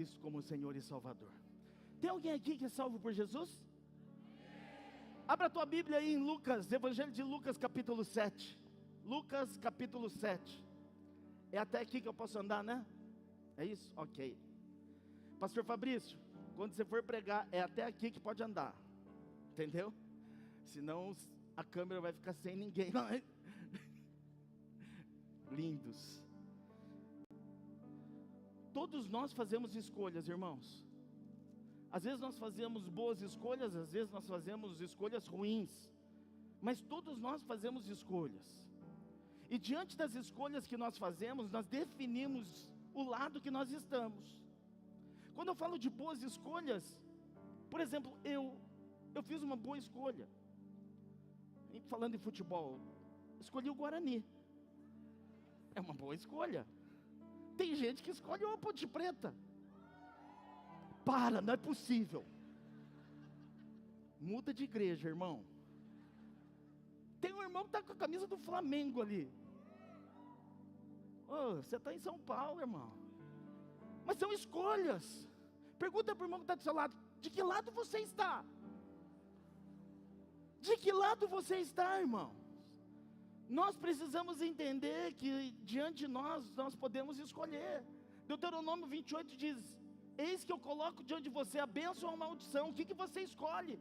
Cristo como Senhor e Salvador. Tem alguém aqui que é salvo por Jesus? Abra a tua Bíblia aí em Lucas, Evangelho de Lucas capítulo 7. Lucas capítulo 7. É até aqui que eu posso andar, né? É isso? Ok. Pastor Fabrício, quando você for pregar, é até aqui que pode andar. Entendeu? Senão a câmera vai ficar sem ninguém. Não é? Lindos. Todos nós fazemos escolhas, irmãos. Às vezes nós fazemos boas escolhas, às vezes nós fazemos escolhas ruins. Mas todos nós fazemos escolhas. E diante das escolhas que nós fazemos, nós definimos o lado que nós estamos. Quando eu falo de boas escolhas, por exemplo, eu fiz uma boa escolha. Falando em futebol, escolhi o Guarani. É uma boa escolha. Tem gente que escolhe uma Ponte Preta. Não é possível. Muda de igreja, irmão. Tem um irmão que está com a camisa do Flamengo ali. Você está em São Paulo, irmão. Mas são escolhas. Pergunta para o irmão que está do seu lado: de que lado você está? De que lado você está, irmão? Nós precisamos entender que diante de nós podemos escolher. Deuteronômio 28 diz: eis que eu coloco diante de você a bênção ou a maldição. O que você escolhe?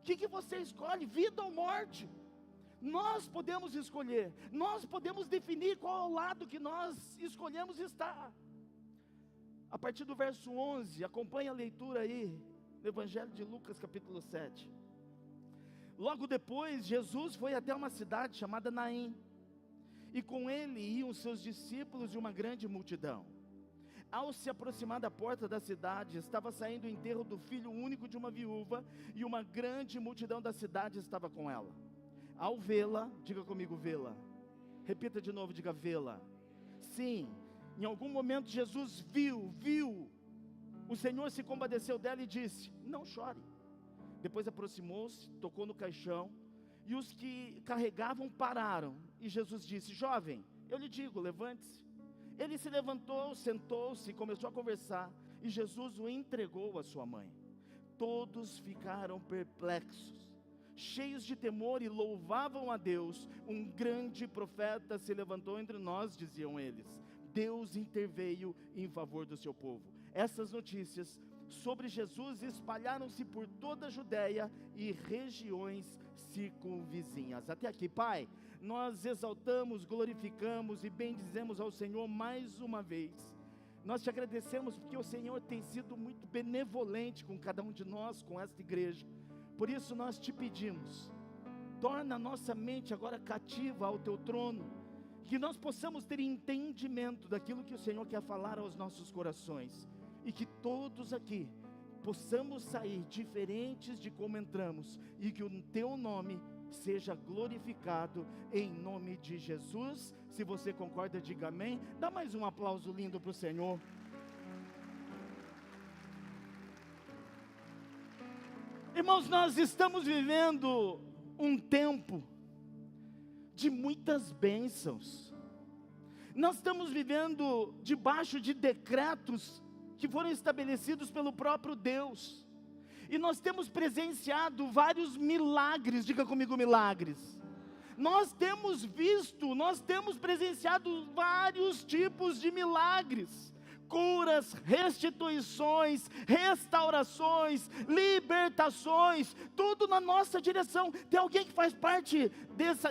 O que você escolhe? Vida ou morte? Nós podemos escolher. Nós podemos definir qual é o lado que nós escolhemos estar. A partir do verso 11, acompanhe a leitura aí, no Evangelho de Lucas capítulo 7. Logo depois, Jesus foi até uma cidade chamada Naim, e com ele iam seus discípulos e uma grande multidão. Ao se aproximar da porta da cidade, estava saindo o enterro do filho único de uma viúva, e uma grande multidão da cidade estava com ela. Ao vê-la, diga comigo, vê-la. Repita de novo, diga vê-la. Sim, em algum momento Jesus viu. O Senhor se compadeceu dela e disse: não chore. Depois aproximou-se, tocou no caixão, e os que carregavam pararam. E Jesus disse: jovem, eu lhe digo, levante-se. Ele se levantou, sentou-se e começou a conversar, e Jesus o entregou à sua mãe. Todos ficaram perplexos, cheios de temor, e louvavam a Deus. Um grande profeta se levantou entre nós, diziam eles. Deus interveio em favor do seu povo. Essas notícias sobre Jesus espalharam-se por toda a Judéia e regiões circunvizinhas. Até aqui, Pai, nós exaltamos, glorificamos e bendizemos ao Senhor mais uma vez. Nós te agradecemos porque o Senhor tem sido muito benevolente com cada um de nós, com esta igreja. Por isso nós te pedimos, torna a nossa mente agora cativa ao teu trono, que nós possamos ter entendimento daquilo que o Senhor quer falar aos nossos corações, e que todos aqui possamos sair diferentes de como entramos, e que o teu nome seja glorificado em nome de Jesus. Se você concorda, diga amém. Dá mais um aplauso lindo para o Senhor. Irmãos, nós estamos vivendo um tempo de muitas bênçãos. Nós estamos vivendo debaixo de decretos que foram estabelecidos pelo próprio Deus, e nós temos presenciado vários milagres. Diga comigo, milagres. Nós temos visto, nós temos presenciado vários tipos de milagres, curas, restituições, restaurações, libertações, tudo na nossa direção. Tem alguém que faz parte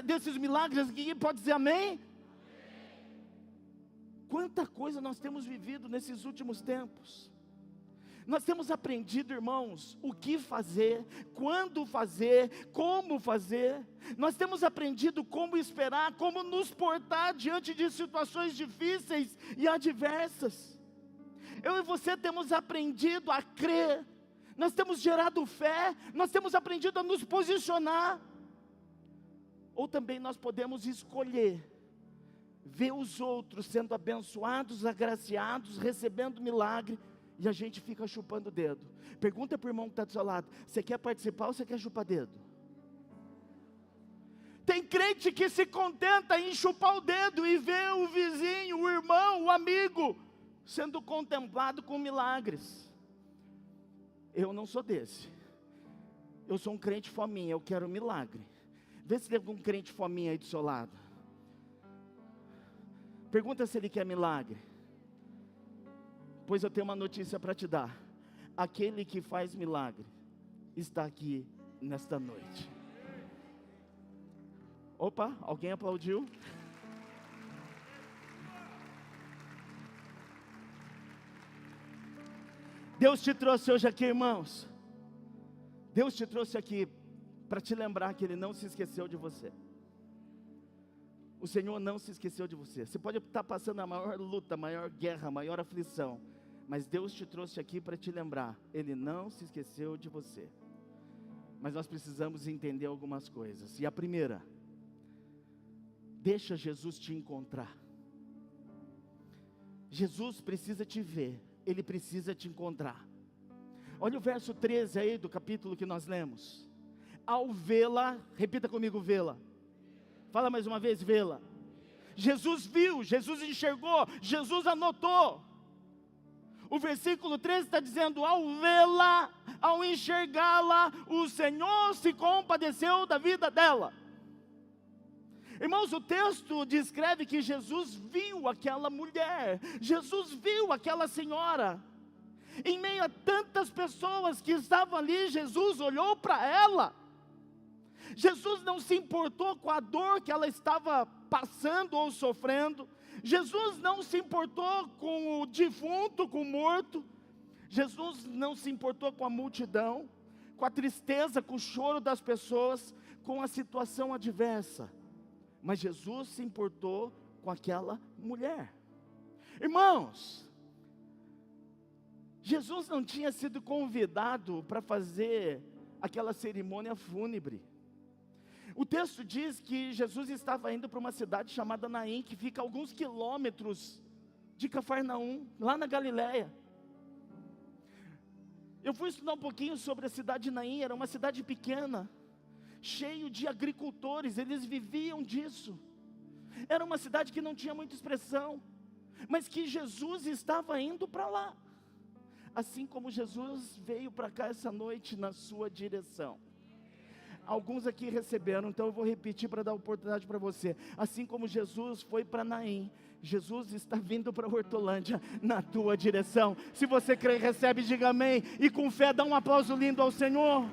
desses milagres aqui, pode dizer amém? Quanta coisa nós temos vivido nesses últimos tempos. Nós temos aprendido, irmãos, o que fazer, quando fazer, como fazer. Nós temos aprendido como esperar, como nos portar diante de situações difíceis e adversas. Eu e você temos aprendido a crer. Nós temos gerado fé. Nós temos aprendido a nos posicionar. Ou também nós podemos escolher ver os outros sendo abençoados, agraciados, recebendo milagre, e a gente fica chupando o dedo. Pergunta para o irmão que está do seu lado: você quer participar ou você quer chupar dedo? Tem crente que se contenta em chupar o dedo e ver o vizinho, o irmão, o amigo sendo contemplado com milagres. Eu não sou desse. Eu sou um crente fominha, eu quero milagre. Vê se tem algum crente fominha aí do seu lado. Pergunta se ele quer milagre. Pois eu tenho uma notícia para te dar. Aquele que faz milagre está aqui nesta noite. Opa, alguém aplaudiu? Deus te trouxe hoje aqui, irmãos. Deus te trouxe aqui para te lembrar que Ele não se esqueceu de você. O Senhor não se esqueceu de você. Você pode estar passando a maior luta, a maior guerra, a maior aflição, mas Deus te trouxe aqui para te lembrar, Ele não se esqueceu de você. Mas nós precisamos entender algumas coisas. E a primeira, deixa Jesus te encontrar. Jesus precisa te ver, Ele precisa te encontrar. Olha o verso 13 aí do capítulo que nós lemos. Ao vê-la, repita comigo, vê-la. Fala mais uma vez, vê-la. Jesus viu, Jesus enxergou, Jesus anotou. O versículo 13 está dizendo, ao vê-la, ao enxergá-la, o Senhor se compadeceu da vida dela. Irmãos, o texto descreve que Jesus viu aquela mulher, Jesus viu aquela senhora. Em meio a tantas pessoas que estavam ali, Jesus olhou para ela. Jesus não se importou com a dor que ela estava passando ou sofrendo. Jesus não se importou com o defunto, com o morto. Jesus não se importou com a multidão, com a tristeza, com o choro das pessoas, com a situação adversa. Mas Jesus se importou com aquela mulher. Irmãos, Jesus não tinha sido convidado para fazer aquela cerimônia fúnebre. O texto diz que Jesus estava indo para uma cidade chamada Naim, que fica a alguns quilômetros de Cafarnaum, lá na Galileia. Eu fui estudar um pouquinho sobre a cidade de Naim, era uma cidade pequena, cheio de agricultores, eles viviam disso. Era uma cidade que não tinha muita expressão, mas que Jesus estava indo para lá. Assim como Jesus veio para cá essa noite na sua direção. Alguns aqui receberam, então eu vou repetir para dar oportunidade para você. Assim como Jesus foi para Naim, Jesus está vindo para Hortolândia na tua direção. Se você crê, recebe, diga amém. E com fé dá um aplauso lindo ao Senhor.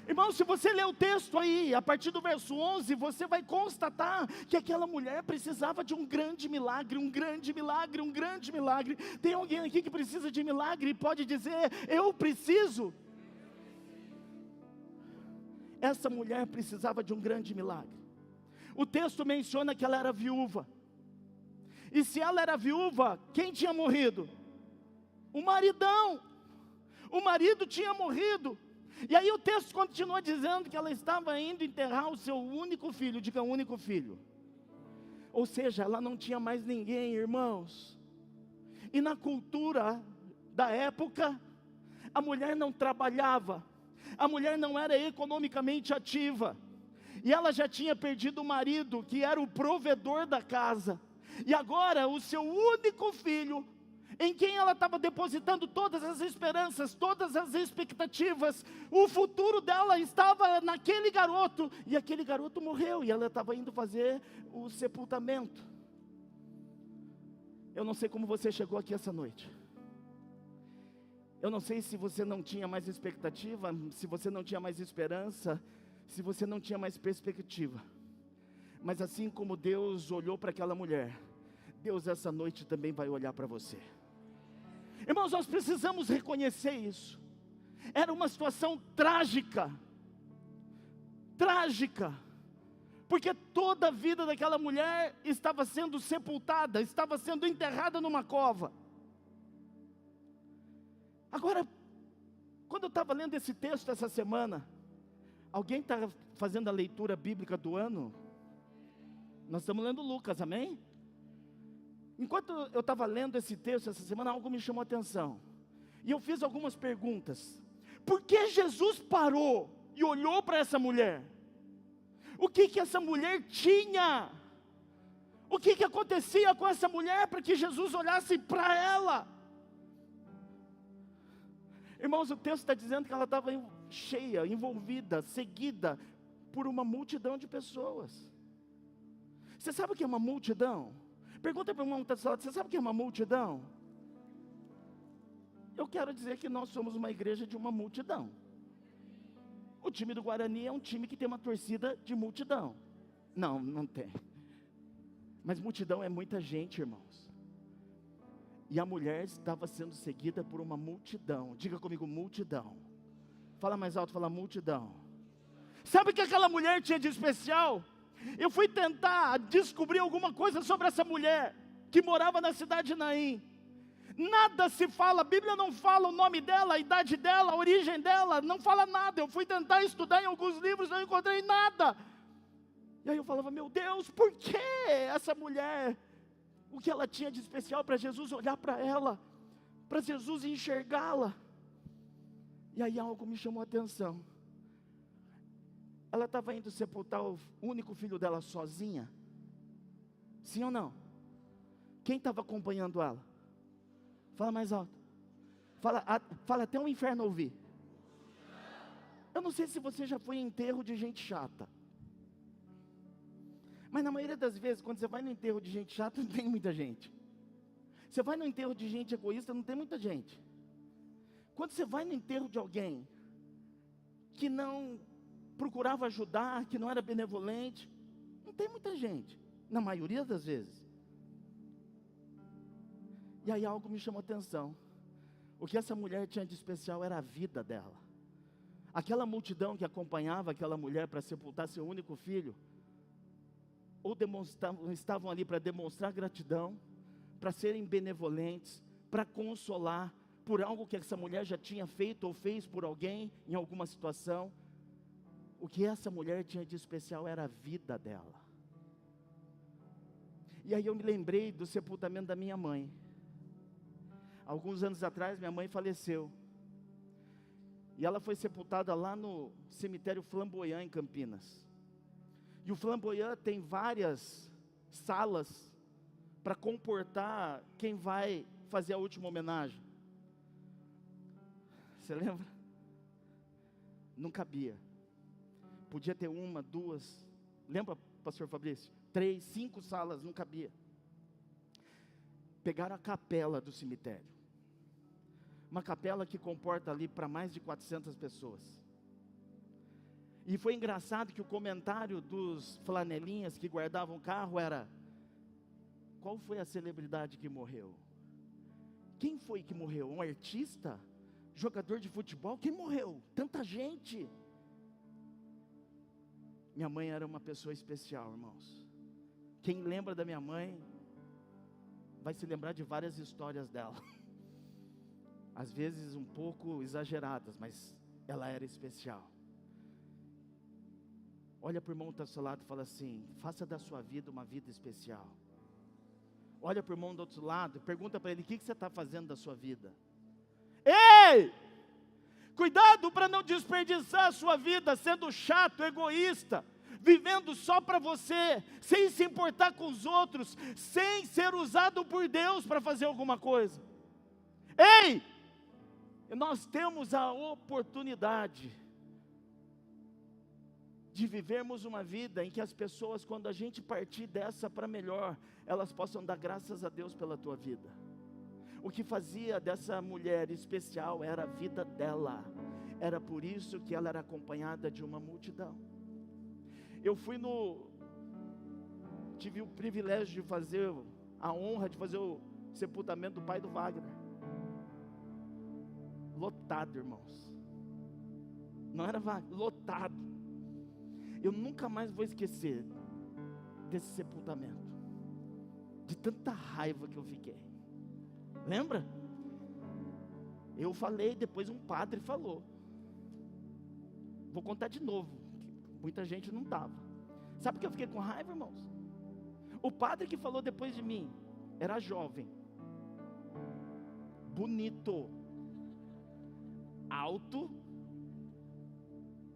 Irmão, se você ler o texto aí, a partir do verso 11, você vai constatar que aquela mulher precisava de um grande milagre, um grande milagre, um grande milagre. Tem alguém aqui que precisa de milagre e pode dizer, eu preciso? Essa mulher precisava de um grande milagre. O texto menciona que ela era viúva. E se ela era viúva, quem tinha morrido? O maridão. O marido tinha morrido. E aí o texto continua dizendo que ela estava indo enterrar o seu único filho, diga único filho. Ou seja, ela não tinha mais ninguém, irmãos. E na cultura da época, a mulher não trabalhava, a mulher não era economicamente ativa. E ela já tinha perdido o marido, que era o provedor da casa. E agora o seu único filho, em quem ela estava depositando todas as esperanças, todas as expectativas, o futuro dela estava naquele garoto, e aquele garoto morreu, e ela estava indo fazer o sepultamento. Eu não sei como você chegou aqui essa noite, eu não sei se você não tinha mais expectativa, se você não tinha mais esperança, se você não tinha mais perspectiva, mas assim como Deus olhou para aquela mulher, Deus essa noite também vai olhar para você. Irmãos, nós precisamos reconhecer isso. Era uma situação trágica, porque toda a vida daquela mulher estava sendo sepultada, estava sendo enterrada numa cova. Agora, quando eu estava lendo esse texto essa semana, alguém está fazendo a leitura bíblica do ano? Nós estamos lendo Lucas, amém? Enquanto eu estava lendo esse texto essa semana, algo me chamou a atenção. E eu fiz algumas perguntas. Por que Jesus parou e olhou para essa mulher? O que essa mulher tinha? O que acontecia com essa mulher para que Jesus olhasse para ela? Irmãos, o texto está dizendo que ela estava cheia, envolvida, seguida por uma multidão de pessoas. Você sabe o que é uma multidão? Pergunta para o irmão que está do seu lado, você sabe o que é uma multidão? Eu quero dizer que nós somos uma igreja de uma multidão. O time do Guarani é um time que tem uma torcida de multidão. Não, não tem. Mas multidão é muita gente, irmãos. E a mulher estava sendo seguida por uma multidão. Diga comigo, multidão. Fala mais alto, fala multidão. Sabe o que aquela mulher tinha de especial? Eu fui tentar descobrir alguma coisa sobre essa mulher que morava na cidade de Naim. Nada se fala, a Bíblia não fala o nome dela, a idade dela, a origem dela, não fala nada. Eu fui tentar estudar em alguns livros, não encontrei nada. E aí eu falava, meu Deus, por que essa mulher? O que ela tinha de especial para Jesus olhar para ela, para Jesus enxergá-la? E aí algo me chamou a atenção. Ela estava indo sepultar o único filho dela sozinha? Sim ou não? Quem estava acompanhando ela? Fala mais alto. Fala até o inferno ouvir. Eu não sei se você já foi em enterro de gente chata. Mas na maioria das vezes, quando você vai no enterro de gente chata, não tem muita gente. Você vai no enterro de gente egoísta, não tem muita gente. Quando você vai no enterro de alguém que não procurava ajudar, que não era benevolente, não tem muita gente, na maioria das vezes. E aí algo me chamou a atenção. O que essa mulher tinha de especial era a vida dela. Aquela multidão que acompanhava aquela mulher para sepultar seu único filho, ou estavam ali para demonstrar gratidão, para serem benevolentes, para consolar por algo que essa mulher já tinha feito ou fez por alguém em alguma situação. O que essa mulher tinha de especial era a vida dela. E aí eu me lembrei do sepultamento da minha mãe. Alguns anos atrás minha mãe faleceu. E ela foi sepultada lá no cemitério Flamboyant em Campinas. E o Flamboyant tem várias salas para comportar quem vai fazer a última homenagem. Você lembra? Não cabia. Podia ter uma, duas. Lembra, pastor Fabrício? 3, 5 salas, não cabia. Pegaram a capela do cemitério. Uma capela que comporta ali para mais de 400 pessoas. E foi engraçado que o comentário dos flanelinhas que guardavam o carro era: qual foi a celebridade que morreu? Quem foi que morreu? Um artista? Jogador de futebol? Quem morreu? Tanta gente. Minha mãe era uma pessoa especial, irmãos. Quem lembra da minha mãe vai se lembrar de várias histórias dela. Às vezes um pouco exageradas, mas ela era especial. Olha para o irmão que está ao seu lado e fala assim: faça da sua vida uma vida especial. Olha para o irmão do outro lado e pergunta para ele: o que você está fazendo da sua vida? Ei! Cuidado para não desperdiçar a sua vida sendo chato, egoísta, vivendo só para você, sem se importar com os outros, sem ser usado por Deus para fazer alguma coisa. Ei! Nós temos a oportunidade de vivermos uma vida em que as pessoas, quando a gente partir dessa para melhor, elas possam dar graças a Deus pela tua vida. O que fazia dessa mulher especial era a vida dela. Era por isso que ela era acompanhada de uma multidão. Eu tive o privilégio de fazer, a honra de fazer o sepultamento do pai do Wagner. Lotado, irmãos. Não era Wagner, lotado. Eu nunca mais vou esquecer desse sepultamento, de tanta raiva que eu fiquei. Lembra? Eu falei, depois um padre falou. Vou contar de novo, muita gente não estava. Sabe por que eu fiquei com raiva, irmãos? O padre que falou depois de mim era jovem, bonito, alto,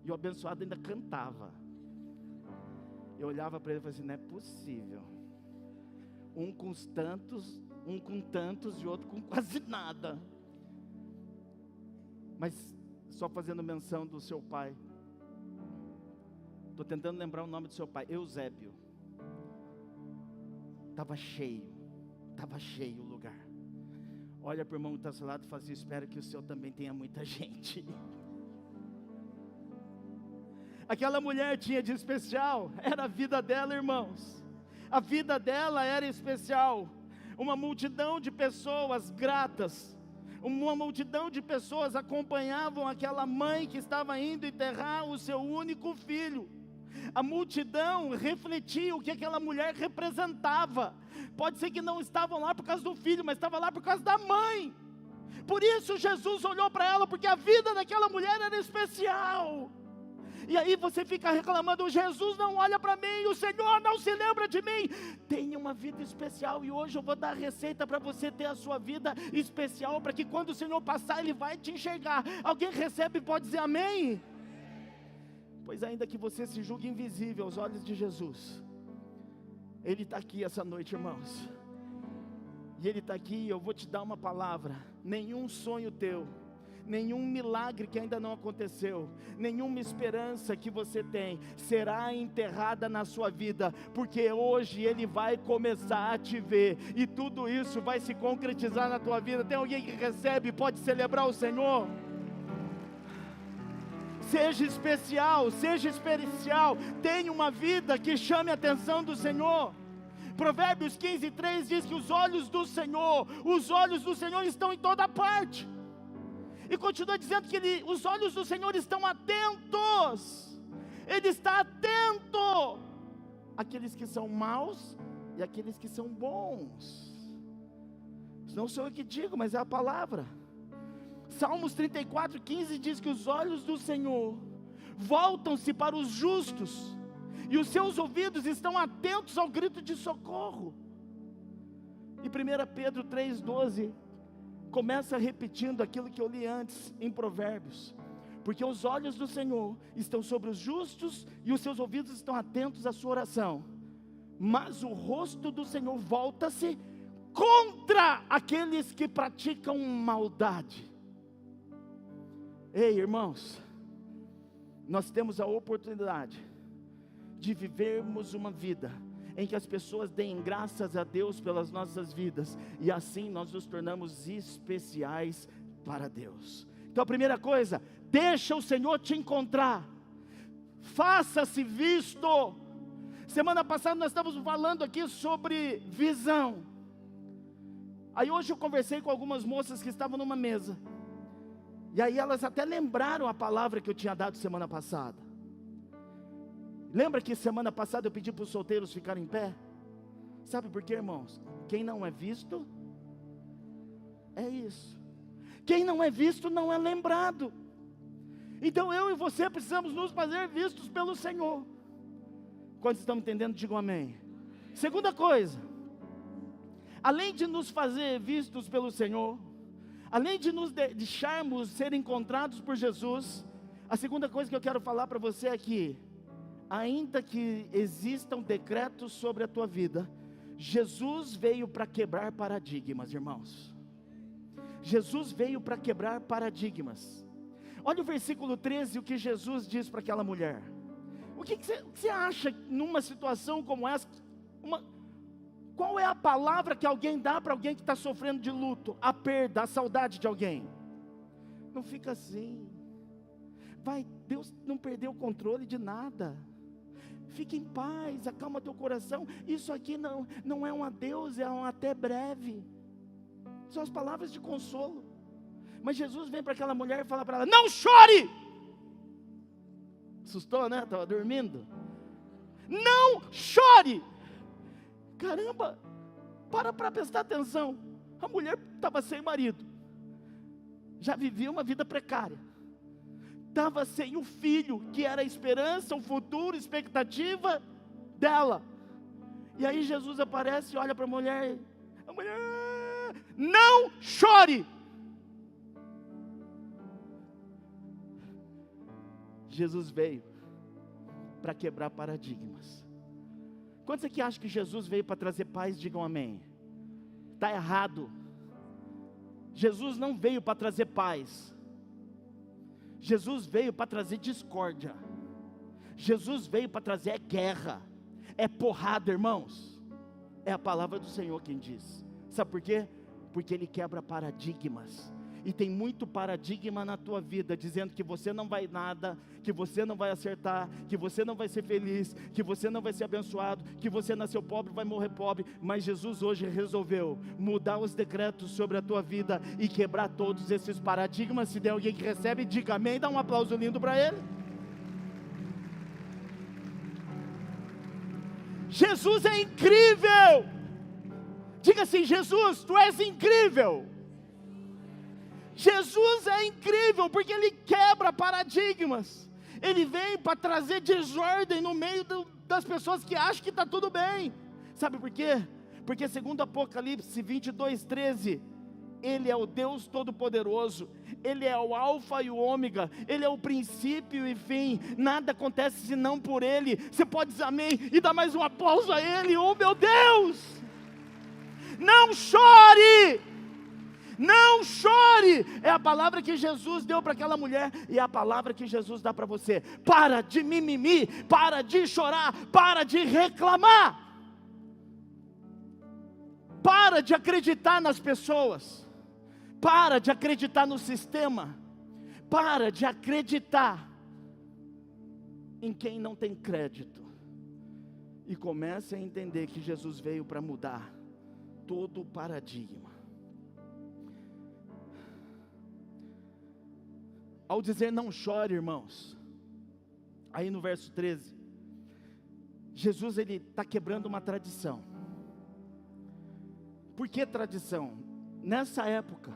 e o abençoado ainda cantava. Eu olhava para ele e falei assim: não é possível. um com tantos e outro com quase nada. Mas só fazendo menção do seu pai. Estou tentando lembrar o nome do seu pai, Eusébio. Estava cheio o lugar. Olha para o irmão que está ao seu lado e fala assim: espero que o seu também tenha muita gente. Aquela mulher tinha de especial, era a vida dela, irmãos. A vida dela era especial. Uma multidão de pessoas gratas, uma multidão de pessoas acompanhavam aquela mãe que estava indo enterrar o seu único filho. A multidão refletia o que aquela mulher representava. Pode ser que não estavam lá por causa do filho, mas estavam lá por causa da mãe. Por isso Jesus olhou para ela, porque a vida daquela mulher era especial. E aí você fica reclamando: Jesus não olha para mim, o Senhor não se lembra de mim. Tenha uma vida especial, e hoje eu vou dar a receita para você ter a sua vida especial, para que quando o Senhor passar, Ele vai te enxergar. Alguém recebe e pode dizer amém? Pois ainda que você se julgue invisível aos olhos de Jesus, Ele está aqui essa noite, irmãos. E Ele está aqui, eu vou te dar uma palavra: nenhum sonho teu, nenhum milagre que ainda não aconteceu, nenhuma esperança que você tem, será enterrada na sua vida, porque hoje Ele vai começar a te ver, e tudo isso vai se concretizar na tua vida. Tem alguém que recebe, pode celebrar o Senhor? Seja especial, tenha uma vida que chame a atenção do Senhor. Provérbios 15:3 diz que os olhos do Senhor estão em toda parte. E continua dizendo que os olhos do Senhor estão atentos. Ele está atento àqueles que são maus e àqueles que são bons. Não sou eu que digo, mas é a palavra. Salmos 34:15 diz que os olhos do Senhor voltam-se para os justos, e os seus ouvidos estão atentos ao grito de socorro. E 1 Pedro 3:12 começa repetindo aquilo que eu li antes em Provérbios: porque os olhos do Senhor estão sobre os justos, e os seus ouvidos estão atentos à sua oração, mas o rosto do Senhor volta-se contra aqueles que praticam maldade. Ei, irmãos, nós temos a oportunidade de vivermos uma vida em que as pessoas deem graças a Deus pelas nossas vidas, e assim nós nos tornamos especiais para Deus. Então a primeira coisa: deixa o Senhor te encontrar, faça-se visto. Semana passada nós estávamos falando aqui sobre visão. Aí hoje eu conversei com algumas moças que estavam numa mesa, e aí elas até lembraram a palavra que eu tinha dado semana passada. Lembra que semana passada eu pedi para os solteiros ficarem em pé? Sabe por quê, irmãos? Quem não é visto, é isso. Quem não é visto não é lembrado. Então eu e você precisamos nos fazer vistos pelo Senhor. Quantos estão entendendo? Digam amém. Segunda coisa: além de nos fazer vistos pelo Senhor, além de nos deixarmos ser encontrados por Jesus, a segunda coisa que eu quero falar para você é que, ainda que existam decretos sobre a tua vida, Jesus veio para quebrar paradigmas, irmãos. Jesus veio para quebrar paradigmas. Olha o versículo 13, o que Jesus diz para aquela mulher. O que você acha numa situação como essa? Qual é a palavra que alguém dá para alguém que está sofrendo de luto? A perda, a saudade de alguém. Não fica assim. Deus não perdeu o controle de nada. Fique em paz, acalma teu coração. Isso aqui não é um adeus, é um até breve. São as palavras de consolo. Mas Jesus vem para aquela mulher e fala para ela: não chore! Assustou, né? Estava dormindo. Não chore! Caramba, para prestar atenção. A mulher estava sem marido, já vivia uma vida precária, estava sem o filho, que era a esperança, o futuro, a expectativa dela. E aí Jesus aparece e olha para a mulher: não chore! Jesus veio para quebrar paradigmas. Quantos aqui acham que Jesus veio para trazer paz? Digam amém. Está errado. Jesus não veio para trazer paz. Jesus veio para trazer discórdia. Jesus veio para trazer guerra. É porrada, irmãos. É a palavra do Senhor quem diz. Sabe por quê? Porque Ele quebra paradigmas. E tem muito paradigma na tua vida, dizendo que você não vai nada, que você não vai acertar, que você não vai ser feliz, que você não vai ser abençoado, que você nasceu pobre, vai morrer pobre. Mas Jesus hoje resolveu mudar os decretos sobre a tua vida e quebrar todos esses paradigmas. Se der alguém que recebe, diga amém, dá um aplauso lindo para Ele. Jesus é incrível. Diga assim: Jesus, Tu és incrível. Jesus é incrível, porque Ele quebra paradigmas. Ele vem para trazer desordem no meio das pessoas que acham que está tudo bem. Sabe por quê? Porque segundo Apocalipse 22:13, Ele é o Deus Todo-Poderoso, Ele é o Alfa e o Ômega, Ele é o princípio e fim, nada acontece senão por Ele. Você pode dizer amém e dar mais um aplauso a Ele. Oh meu Deus, não chore, não chore, é a palavra que Jesus deu para aquela mulher, e é a palavra que Jesus dá para você. Para de mimimi, para de chorar, para de reclamar, para de acreditar nas pessoas, para de acreditar no sistema, para de acreditar em quem não tem crédito, e comece a entender que Jesus veio para mudar todo o paradigma. Ao dizer não chore, irmãos, aí no verso 13, Jesus ele está quebrando uma tradição. Por que tradição? Nessa época,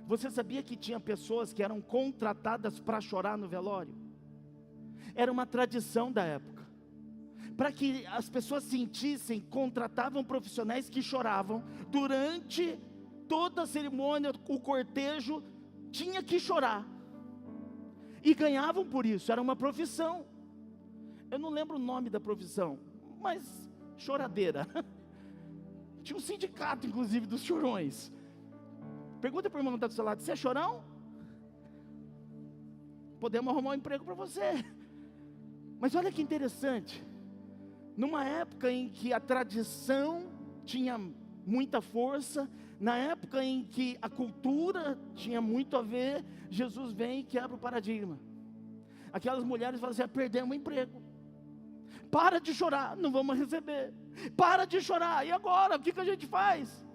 você sabia que tinha pessoas que eram contratadas para chorar no velório? Era uma tradição da época. Para que as pessoas sentissem, contratavam profissionais que choravam. Durante toda a cerimônia, o cortejo tinha que chorar. E ganhavam por isso, era uma profissão. Eu não lembro o nome da profissão, mas choradeira. Tinha um sindicato, inclusive, dos chorões. Pergunta para o irmão que está do seu lado: você é chorão? Podemos arrumar um emprego para você. Mas olha que interessante. Numa época em que a tradição tinha muita força, na época em que a cultura tinha muito a ver, Jesus vem e quebra o paradigma. Aquelas mulheres falam assim: perdemos o emprego. Para de chorar, não vamos receber. Para de chorar, e agora? O que a gente faz?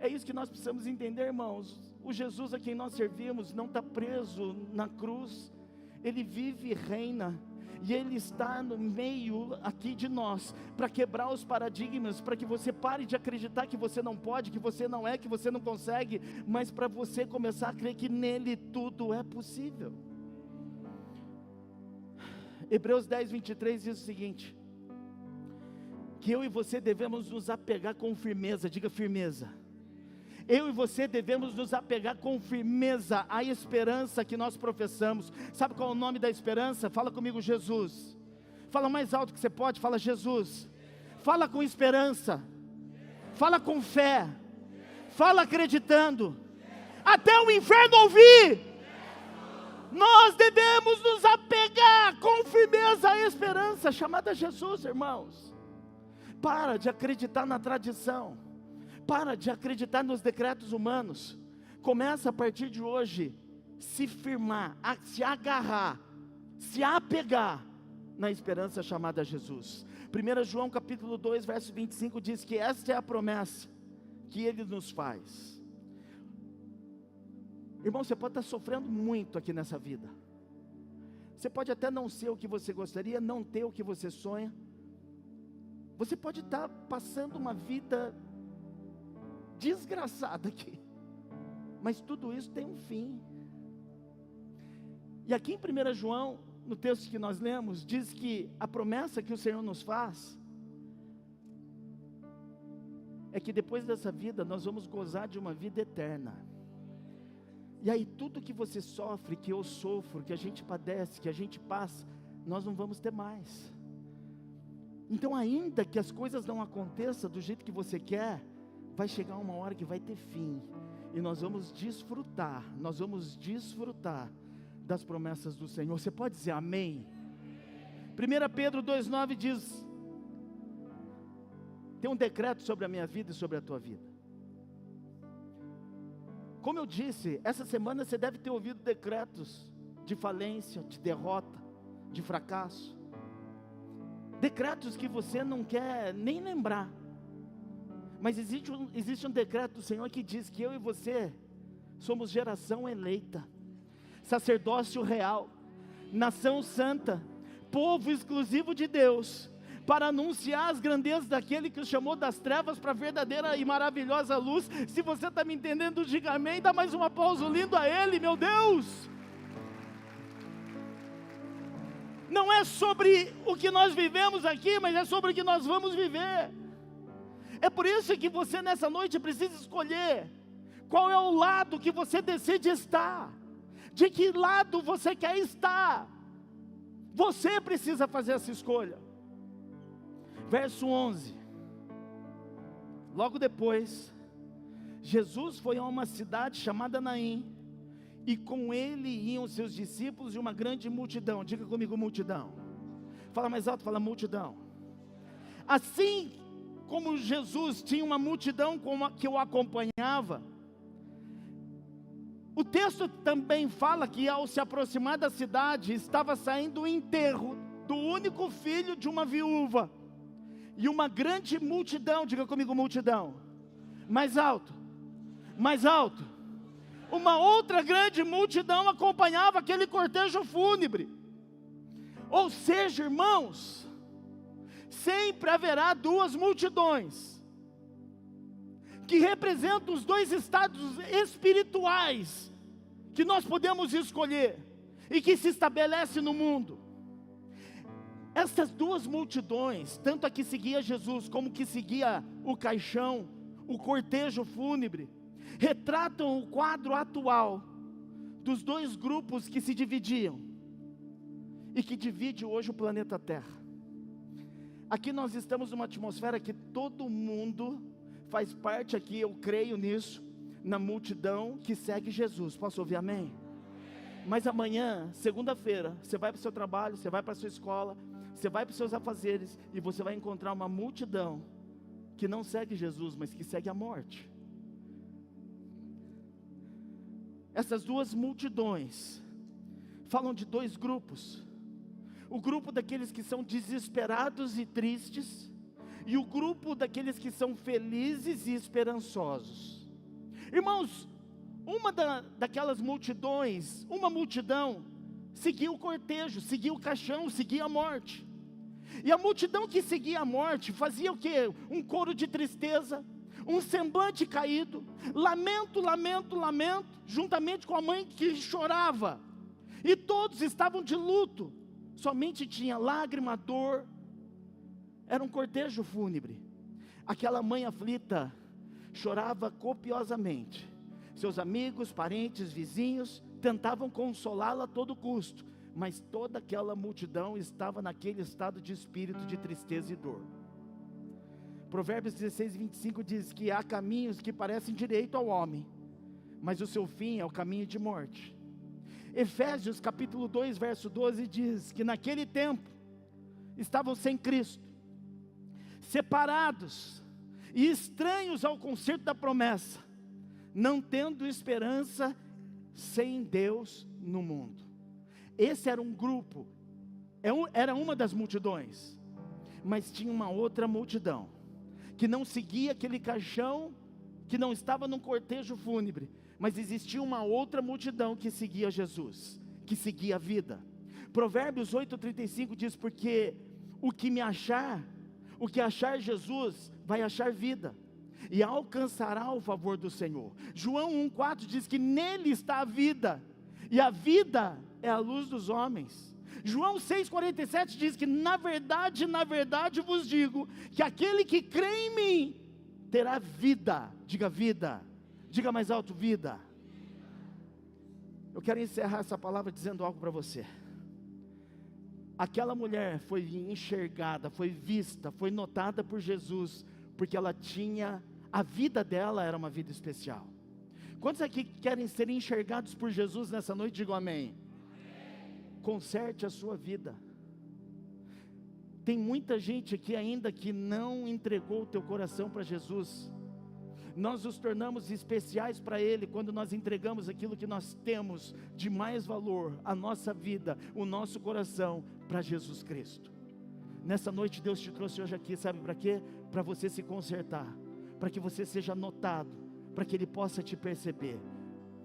É isso que nós precisamos entender, irmãos. O Jesus a quem nós servimos não está preso na cruz. Ele vive e reina. E Ele está no meio aqui de nós, para quebrar os paradigmas, para que você pare de acreditar que você não pode, que você não é, que você não consegue, mas para você começar a crer que nele tudo é possível. Hebreus 10:23 diz o seguinte: que eu e você devemos nos apegar com firmeza, diga firmeza. Eu e você devemos nos apegar com firmeza à esperança que nós professamos. Sabe qual é o nome da esperança? Fala comigo: Jesus. Fala mais alto que você pode, fala Jesus. Fala com esperança, fala com fé, fala acreditando, até o inferno ouvir. Nós devemos nos apegar com firmeza à esperança chamada Jesus, irmãos. Para de acreditar na tradição. Para de acreditar nos decretos humanos. Começa a partir de hoje se firmar, a se agarrar, se apegar na esperança chamada Jesus. 1 João capítulo 2 verso 25 diz que esta é a promessa que Ele nos faz. Irmão, você pode estar sofrendo muito aqui nessa vida. Você pode até não ser o que você gostaria, não ter o que você sonha. Você pode estar passando uma vida desgraçada aqui, mas tudo isso tem um fim. E aqui em 1 João, no texto que nós lemos, diz que a promessa que o Senhor nos faz é que depois dessa vida nós vamos gozar de uma vida eterna. E aí tudo que você sofre, que eu sofro, que a gente padece, que a gente passa, nós não vamos ter mais. Então, ainda que as coisas não aconteçam do jeito que você quer, vai chegar uma hora que vai ter fim, e nós vamos desfrutar das promessas do Senhor. Você pode dizer amém? 1 Pedro 2,9 diz: tem um decreto sobre a minha vida e sobre a tua vida. Como eu disse, essa semana você deve ter ouvido decretos de falência, de derrota, de fracasso, decretos que você não quer nem lembrar. Mas existe um decreto do Senhor que diz que eu e você somos geração eleita, sacerdócio real, nação santa, povo exclusivo de Deus, para anunciar as grandezas daquele que os chamou das trevas para a verdadeira e maravilhosa luz. Se você está me entendendo, diga amém. Dá mais um aplauso lindo a Ele, meu Deus. Não é sobre o que nós vivemos aqui, mas é sobre o que nós vamos viver. É por isso que você nessa noite precisa escolher qual é o lado que você decide estar, de que lado você quer estar. Você precisa fazer essa escolha. Verso 11, logo depois, Jesus foi a uma cidade chamada Naim, e com ele iam seus discípulos e uma grande multidão. Diga comigo, multidão. Fala mais alto, fala multidão. Assim como Jesus tinha uma multidão que o acompanhava, o texto também fala que ao se aproximar da cidade, estava saindo o enterro do único filho de uma viúva, e uma grande multidão, diga comigo multidão, mais alto, uma outra grande multidão acompanhava aquele cortejo fúnebre. Ou seja, irmãos, sempre haverá duas multidões, que representam os dois estados espirituais, que nós podemos escolher, e que se estabelece no mundo. Essas duas multidões, tanto a que seguia Jesus, como que seguia o caixão, o cortejo fúnebre, retratam o quadro atual, dos dois grupos que se dividiam, e que divide hoje o planeta Terra. Aqui nós estamos numa atmosfera que todo mundo faz parte aqui, eu creio nisso, na multidão que segue Jesus. Posso ouvir amém? Mas amanhã, segunda-feira, você vai para o seu trabalho, você vai para a sua escola, você vai para os seus afazeres, e você vai encontrar uma multidão que não segue Jesus, mas que segue a morte. Essas duas multidões falam de dois grupos: o grupo daqueles que são desesperados e tristes, e o grupo daqueles que são felizes e esperançosos. Irmãos, daquelas multidões, uma multidão seguia o cortejo, seguia o caixão, seguia a morte. E a multidão que seguia a morte fazia o quê? Um coro de tristeza, um semblante caído, lamento, lamento, lamento, juntamente com a mãe que chorava. E todos estavam de luto, somente tinha lágrima, dor. Era um cortejo fúnebre. Aquela mãe aflita chorava copiosamente. Seus amigos, parentes, vizinhos tentavam consolá-la a todo custo, mas toda aquela multidão estava naquele estado de espírito de tristeza e dor. Provérbios 16:25 diz que há caminhos que parecem direito ao homem, mas o seu fim é o caminho de morte. Efésios capítulo 2, verso 12 diz que naquele tempo estavam sem Cristo, separados e estranhos ao concerto da promessa, não tendo esperança sem Deus no mundo. Esse era um grupo, era uma das multidões, mas tinha uma outra multidão, que não seguia aquele caixão, que não estava num cortejo fúnebre, mas existia uma outra multidão que seguia Jesus, que seguia a vida. Provérbios 8:35 diz: porque o que achar Jesus, vai achar vida, e alcançará o favor do Senhor. João 1:4 diz que nele está a vida, e a vida é a luz dos homens. João 6:47 diz que na verdade vos digo, que aquele que crê em mim, terá vida. Diga vida, diga mais alto, vida. Eu quero encerrar essa palavra dizendo algo para você. aquela mulher foi enxergada, foi vista, foi notada por Jesus, porque ela tinha, a vida dela era uma vida especial. Quantos aqui querem ser enxergados por Jesus nessa noite? Digam amém. Conserte a sua vida. Tem muita gente aqui ainda que não entregou o teu coração para Jesus. Nós nos tornamos especiais para Ele quando nós entregamos aquilo que nós temos de mais valor, a nossa vida, o nosso coração, para Jesus Cristo. Nessa noite Deus te trouxe hoje aqui, sabe para quê? Para você se consertar, para que você seja notado, para que Ele possa te perceber.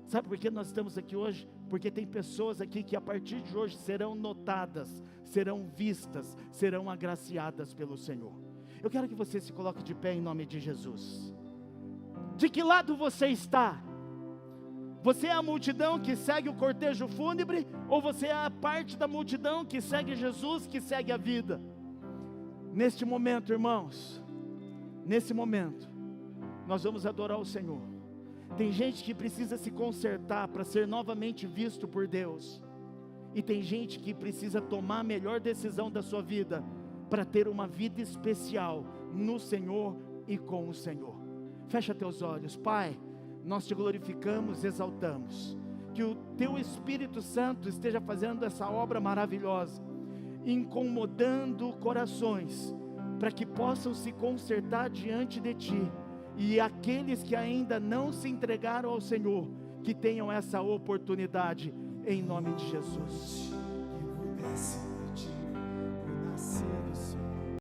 Sabe por que nós estamos aqui hoje? Porque tem pessoas aqui que a partir de hoje serão notadas, serão vistas, serão agraciadas pelo Senhor. Eu quero que você se coloque de pé em nome de Jesus. De que lado você está? Você é a multidão que segue o cortejo fúnebre, ou você é a parte da multidão que segue Jesus, que segue a vida? Neste momento, irmãos, nesse momento, nós vamos adorar o Senhor. Tem gente que precisa se consertar para ser novamente visto por Deus, e tem gente que precisa tomar a melhor decisão da sua vida, para ter uma vida especial no Senhor e com o Senhor. Fecha teus olhos. Pai, nós te glorificamos, exaltamos, que o teu Espírito Santo esteja fazendo essa obra maravilhosa, incomodando corações, para que possam se consertar diante de ti, e aqueles que ainda não se entregaram ao Senhor, que tenham essa oportunidade, em nome de Jesus.